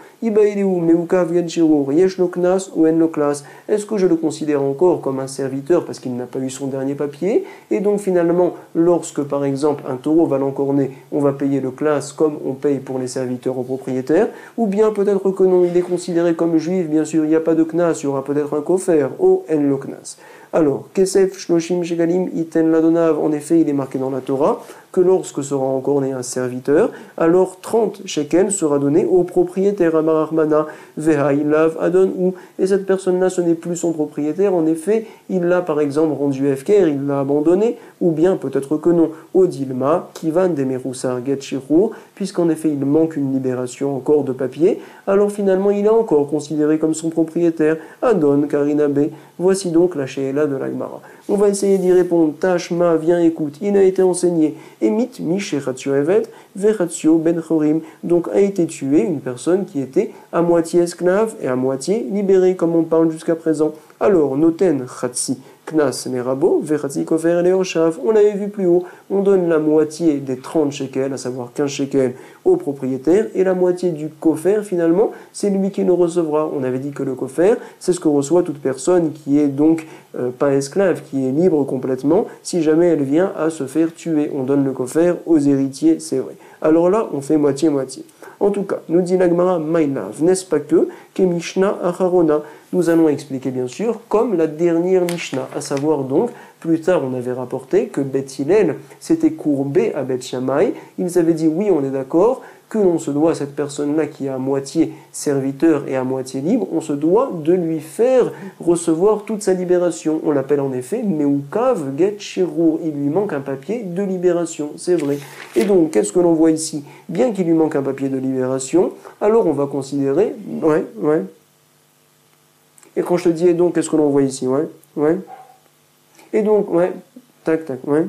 Est-ce que je le considère encore comme un serviteur parce qu'il n'a pas eu son dernier papier? Et donc finalement, lorsque par exemple un taureau va l'encorner, on va payer le classe comme on paye pour les serviteurs aux propriétaires, ou bien peut-être que non, il est considéré comme juif, bien sûr, il n'y a pas de knas, il y aura peut-être un kofer, o en lo knas. Alors, Kesef Shloshim Shegalim Iten Ladonav, en effet, il est marqué dans la Torah que lorsque sera encorné un serviteur, alors 30 shekels sera donné au propriétaire Amarachmana, Vehailav Adon ou. Et cette personne-là, ce n'est plus son propriétaire, en effet, il l'a par exemple rendu FKR, il l'a abandonné, ou bien peut-être que non, Odilma, Kivan Demerusar Get Shirur, puisqu'en effet il manque une libération encore de papier, alors finalement il est encore considéré comme son propriétaire, Adon Karinabe. Voici donc la Sheela de l'Agmara. On va essayer d'y répondre. Tashma, viens, écoute. Il a été enseigné. Emit Misheratio Evet, Veratio Ben Chorim. Donc a été tué une personne qui était à moitié esclave et à moitié libérée, comme on parle jusqu'à présent. Alors, Noten Chatsi. Knas Merabo, Veratsi Kofer Leoshav, on l'avait vu plus haut, on donne la moitié des 30 shekels, à savoir 15 shekels, au propriétaire, et la moitié du kofer, finalement, c'est lui qui le recevra. On avait dit que le kofer, c'est ce que reçoit toute personne qui est donc pas esclave, qui est libre complètement, si jamais elle vient à se faire tuer. On donne le kofer aux héritiers, c'est vrai. Alors là, on fait moitié-moitié. En tout cas, nous dit l'Agmara Maïlav, n'est-ce pas que Mishnah Acharona, nous allons expliquer bien sûr comme la dernière Mishnah, à savoir donc, plus tard on avait rapporté que Beth Hillel s'était courbé à Beth Shammai, ils avaient dit oui on est d'accord, que l'on se doit à cette personne-là qui est à moitié serviteur et à moitié libre, on se doit de lui faire recevoir toute sa libération. On l'appelle en effet Meukav Get Shirur. Il lui manque un papier de libération, c'est vrai. Et donc, qu'est-ce que l'on voit ici? Bien qu'il lui manque un papier de libération, alors on va considérer... Ouais. Et quand je te dis, et donc, qu'est-ce que l'on voit ici? Ouais. Et donc, tac, ouais.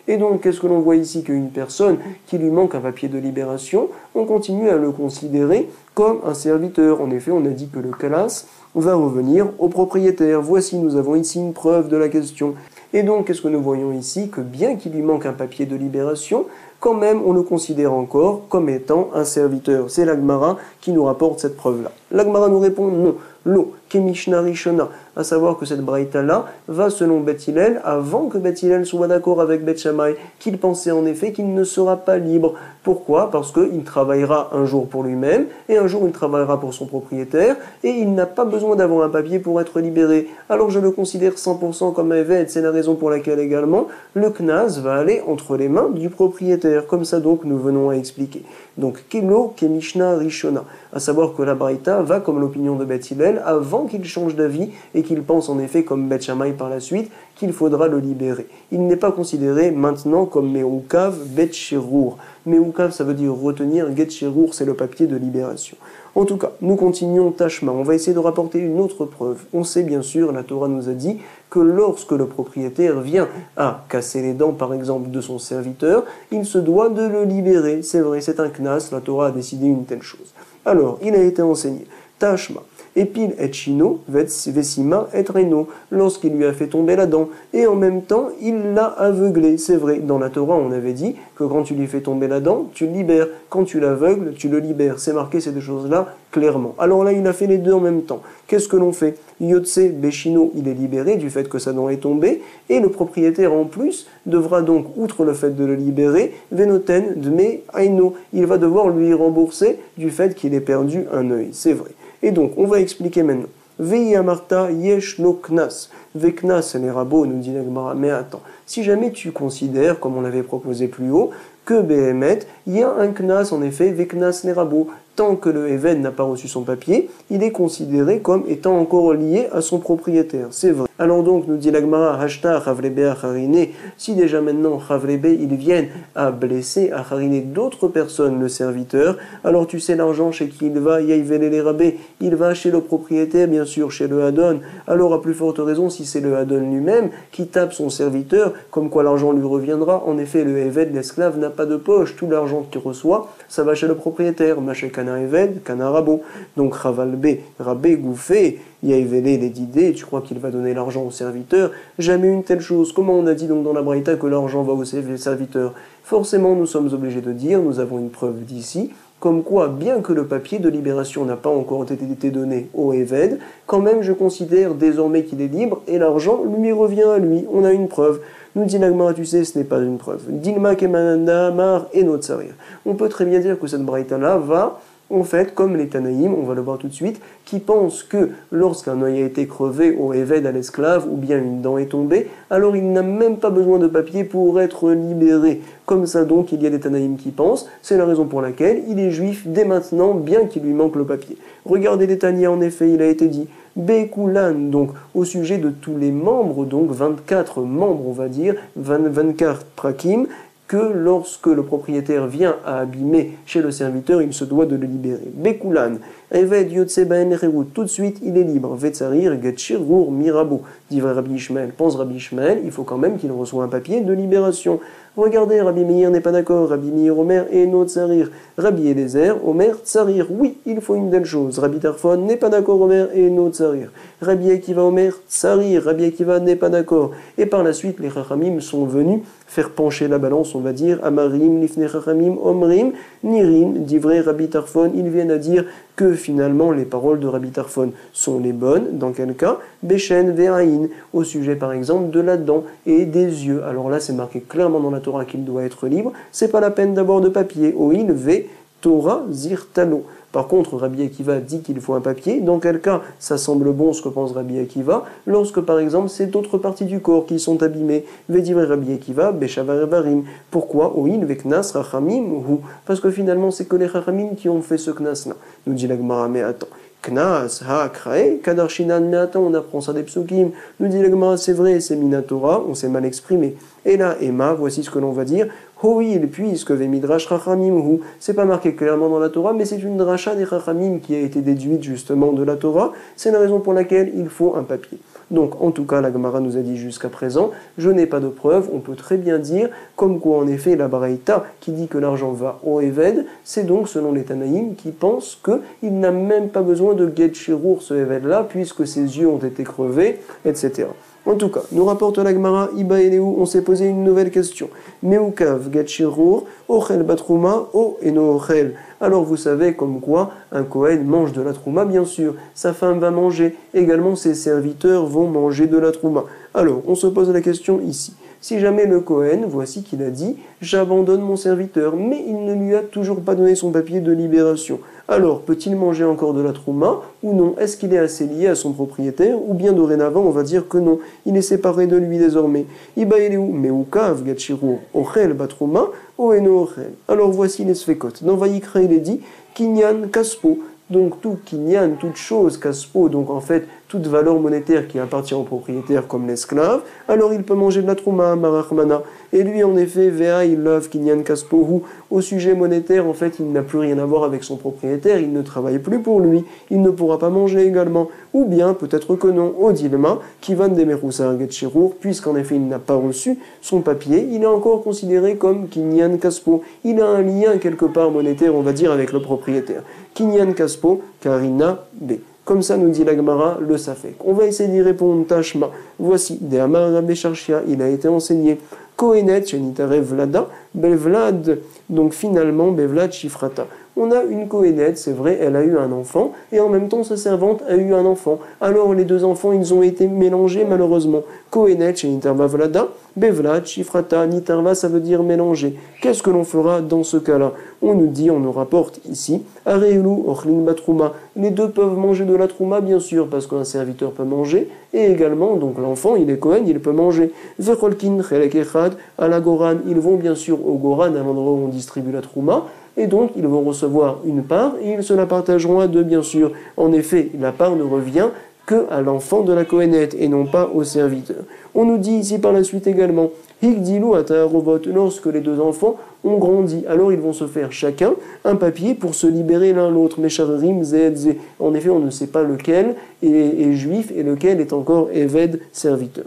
Et donc, qu'est-ce que l'on voit ici? Qu'une personne qui lui manque un papier de libération, on continue à le considérer comme un serviteur. En effet, on a dit que le kalas va revenir au propriétaire. Voici, nous avons ici une preuve de la question. Et donc, qu'est-ce que nous voyons ici? Que bien qu'il lui manque un papier de libération, quand même, on le considère encore comme étant un serviteur. C'est l'Agmara qui nous rapporte cette preuve-là. L'Agmara nous répond non. Lo, Kemishna Rishona, à savoir que cette braïta-là va selon Beth Hillel avant que Beth Hillel soit d'accord avec Beth Shammai, qu'il pensait en effet qu'il ne sera pas libre. Pourquoi? Parce qu'il travaillera un jour pour lui-même et un jour il travaillera pour son propriétaire et il n'a pas besoin d'avoir un papier pour être libéré. Alors je le considère 100% comme un évêque, c'est la raison pour laquelle également le Knaz va aller entre les mains du propriétaire, comme ça donc nous venons à expliquer. Donc Kelo Kemishna Rishona, à savoir que la braïta va comme l'opinion de Beth Hillel avant qu'il change d'avis et qu'il pense en effet comme Beth Shammai par la suite qu'il faudra le libérer. Il n'est pas considéré maintenant comme Meukav Bet Shirur. Meukav ça veut dire retenir, Get Shirur c'est le papier de libération. En tout cas, nous continuons Tashma, on va essayer de rapporter une autre preuve. On sait bien sûr, la Torah nous a dit que lorsque le propriétaire vient à casser les dents par exemple de son serviteur, il se doit de le libérer. C'est vrai, c'est un knas, la Torah a décidé une telle chose. Alors, il a été enseigné. Tashma. Epil et chino, vesima et reno, lorsqu'il lui a fait tomber la dent. Et en même temps, il l'a aveuglé. C'est vrai, dans la Torah, on avait dit que quand tu lui fais tomber la dent, tu le libères. Quand tu l'aveugles, tu le libères. C'est marqué ces deux choses-là clairement. Alors là, il a fait les deux en même temps. Qu'est-ce que l'on fait? Yotse Beshino, il est libéré du fait que sa dent est tombée, et le propriétaire en plus devra donc, outre le fait de le libérer, Venoten Dme Aino, il va devoir lui rembourser du fait qu'il ait perdu un œil. C'est vrai. Et donc, on va expliquer maintenant. Vei amarta yesh no knas. Veknas les rabots, nous dit l'Agmara. Mais attends, si jamais tu considères, comme on l'avait proposé plus haut, que Behemet, il y a un knas, en effet, veknas les rabots. Tant que le Eved n'a pas reçu son papier, il est considéré comme étant encore lié à son propriétaire. C'est vrai. Alors donc, nous dit l'Agmara, Hashta Chavlebe Acharine, si déjà maintenant Chavlebe, ils viennent à blesser, à hariner d'autres personnes, le serviteur, alors tu sais l'argent chez qui il va, Yaïvele les rabais, il va chez le propriétaire, bien sûr, chez le Hadon. Alors à plus forte raison, si c'est le Hadon lui-même qui tape son serviteur, comme quoi l'argent lui reviendra. En effet, le Eved, l'esclave, n'a pas de poche. Tout l'argent qu'il reçoit, ça va chez le propriétaire. Kana Eved, Kana Rabo. Donc Ravalbe, Rabé, Gouffé, Yaïvele les d'idées, tu crois qu'il va donner l'argent au serviteur? Jamais une telle chose. Comment on a dit donc dans la Braïta que l'argent va au serviteur? Forcément, nous sommes obligés de dire, nous avons une preuve d'ici, comme quoi, bien que le papier de libération n'a pas encore été donné au Eved, quand même je considère désormais qu'il est libre et l'argent lui revient à lui. On a une preuve. Nous dit l'Agmara, tu sais, ce n'est pas une preuve. Dilma kemananda mar et notsarir. On peut très bien dire que cette braïta-là va, en fait, comme les Tanaïm, on va le voir tout de suite, qui pensent que lorsqu'un œil a été crevé au Eved à l'esclave, ou bien une dent est tombée, alors il n'a même pas besoin de papier pour être libéré. Comme ça donc, il y a des Tanaïm qui pensent, c'est la raison pour laquelle il est juif dès maintenant, bien qu'il lui manque le papier. Regardez les Tania, en effet, il a été dit, Bekulan, donc au sujet de tous les membres, donc 24 membres, on va dire, 24 prakim, que lorsque le propriétaire vient à abîmer chez le serviteur, il se doit de le libérer. Bekulan, Eved Yotse Baen Cherut, tout de suite il est libre. Vetsarir Getchirur Mirabo, dit Rabbi Ishmael. Pense Rabbi Ishmael, il faut quand même qu'il reçoive un papier de libération. Regardez, Rabbi Meir n'est pas d'accord, Rabbi Meir Omer et no Tsarir. Rabbi Eliezer, Omer Tsarir, oui, il faut une telle chose. Rabbi Tarfon n'est pas d'accord, Omer et no Tsarir. Rabbi Akiva Omer Tsarir, Rabbi Akiva n'est pas d'accord. Et par la suite, les Chachamim sont venus faire pencher la balance, on va dire, Amarim, Lifne Chachamim, Omrim, Nirin, d'Ivrei Rabbi Tarfon, ils viennent à dire que finalement les paroles de Rabbi Tarfon sont les bonnes, dans quel cas Bechen Ve'ain, au sujet par exemple de la dent et des yeux. Alors là c'est marqué clairement dans la Torah qu'il doit être libre, c'est pas la peine d'avoir de papier, Oil Ve Torah Zirtalo. Par contre, Rabbi Akiva dit qu'il faut un papier. Dans quel cas, ça semble bon ce que pense Rabbi Akiva, lorsque par exemple c'est d'autres parties du corps qui sont abîmées. Vedivre Rabbi Akiva, Beshavar-Varim. Pourquoi? Oil veknas rachamim hu. Parce que finalement c'est que les rachamim qui ont fait ce knas-là. Nous dit l'Agmara, mais attends. Knas, ha, krae, kadarchinan, mais attends, on apprend ça des psukim. Nous dit l'Agmara, c'est vrai, c'est minatora, on s'est mal exprimé. Et là, Emma, voici ce que l'on va dire. Hoïl, puisque Vemidrash Rachamim hu, c'est pas marqué clairement dans la Torah, mais c'est une dracha des Rachamim qui a été déduite justement de la Torah. C'est la raison pour laquelle il faut un papier. Donc, en tout cas, la Gemara nous a dit jusqu'à présent, je n'ai pas de preuve, on peut très bien dire, comme quoi en effet la Baraïta qui dit que l'argent va au Eved, c'est donc selon les Tanaïm qui pensent qu'il n'a même pas besoin de Get Shirur ce Eved-là, puisque ses yeux ont été crevés, etc. En tout cas, nous rapporte la Gemara, Iba et Léou, on s'est posé une nouvelle question. Meukav Gatchirur, Ochel Batrouma, O Eno Ochel. Alors vous savez comme quoi un Kohen mange de la Trouma, bien sûr. Sa femme va manger, également ses serviteurs vont manger de la Trouma. Alors, on se pose la question ici. Si jamais le Kohen, voici qu'il a dit « J'abandonne mon serviteur », mais il ne lui a toujours pas donné son papier de libération. Alors, peut-il manger encore de la trouma ou non? Est-ce qu'il est assez lié à son propriétaire? Ou bien dorénavant, on va dire que non, il est séparé de lui désormais. Iba eleu meukav gatchirur ochel batrouma oeno ochel. Alors voici les sfekot. Dans Vayikra, il est dit Kinyan kaspo. Donc tout kinyan, toute chose, kaspo, donc en fait toute valeur monétaire qui appartient au propriétaire comme l'esclave, alors il peut manger de la trouma, marachmana. Et lui, en effet, vea il love kinyan kaspohu, au sujet monétaire, en fait, il n'a plus rien à voir avec son propriétaire, il ne travaille plus pour lui, il ne pourra pas manger également. Ou bien, peut-être que non, au dilema, qui van demerousa getchirour, puisqu'en effet, il n'a pas reçu son papier, il est encore considéré comme kinyan kaspo. Il a un lien quelque part monétaire, on va dire, avec le propriétaire. Kinyan kaspo, karina b. Comme ça nous dit la Gemara, le Safek. On va essayer d'y répondre tachma. Voici, de Amar Rabbe Sharshia, il a été enseigné. Kohenet, Shenitare Vlada, Bevlad, donc finalement, Bevlad Shifrata. On a une Kohenet, c'est vrai, elle a eu un enfant, et en même temps sa servante a eu un enfant. Alors les deux enfants, ils ont été mélangés malheureusement. Kohenet, Shenitarva Vlada, Bevlad Shifrata, Nitarva, ça veut dire mélanger. Qu'est-ce que l'on fera dans ce cas-là? On nous dit, on nous rapporte ici, Areulu, Ochlin Batrouma. Les deux peuvent manger de la trouma, bien sûr, parce qu'un serviteur peut manger, et également, donc l'enfant, il est Kohen, il peut manger. Vecholkin, Chelek Echad, à la Goran, ils vont bien sûr au Goran, à l'endroit où on distribue la trouma, et donc ils vont recevoir une part, et ils se la partageront à deux, bien sûr. En effet, la part ne revient que à l'enfant de la Kohenette, et non pas au serviteur. On nous dit ici par la suite également, Higdilu Ataharovot, lorsque les deux enfants ont grandi, alors ils vont se faire chacun un papier pour se libérer l'un l'autre. Mesharim Zedze. En effet, on ne sait pas lequel est juif et lequel est encore Eved, serviteur.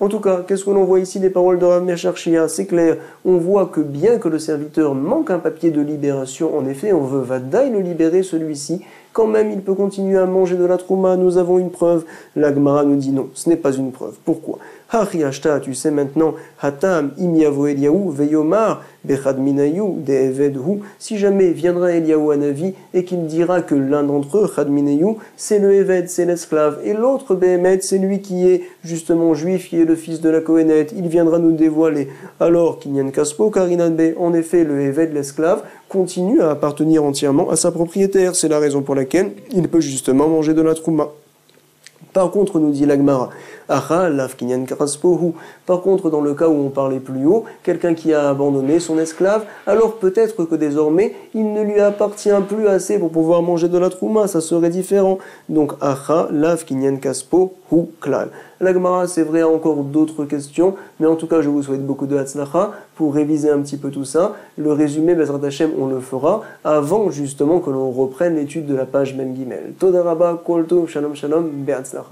En tout cas, qu'est-ce que l'on voit ici des paroles de Rav Meir Shia? C'est clair, on voit que bien que le serviteur manque un papier de libération, en effet, on veut Vadaï le libérer celui-ci, quand même il peut continuer à manger de la trouma, nous avons une preuve. La Gemara nous dit non, ce n'est pas une preuve. Pourquoi? Hachriashta, tu sais maintenant, Hatam im yavo Eliyahu veyomar bechad minayu de'evedhu. Si jamais viendra Eliyahu à Navi et qu'il dira que l'un d'entre eux, chad minayu, c'est le Eved, c'est l'esclave, et l'autre Behemet, c'est lui qui est justement juif, qui est le fils de la Kohénette, il viendra nous dévoiler. Alors, Kinyan Kaspo, Karinan Be, en effet, le Eved, l'esclave, continue à appartenir entièrement à sa propriétaire. C'est la raison pour laquelle il peut justement manger de la trouma. Par contre, nous dit l'Agmara, par contre, dans le cas où on parlait plus haut, quelqu'un qui a abandonné son esclave, alors peut-être que désormais, il ne lui appartient plus assez pour pouvoir manger de la trouma, ça serait différent. Donc, acha, lav, kinyan, kaspo, hu, klal. L'Agmara, c'est vrai, a encore d'autres questions, mais en tout cas, je vous souhaite beaucoup de hatzlacha pour réviser un petit peu tout ça. Le résumé, Bezrat Hashem, on le fera avant justement que l'on reprenne l'étude de la page Mem Gimel. Toda Rabba, Kol Tov, Shalom Shalom, Be'hatzlacha.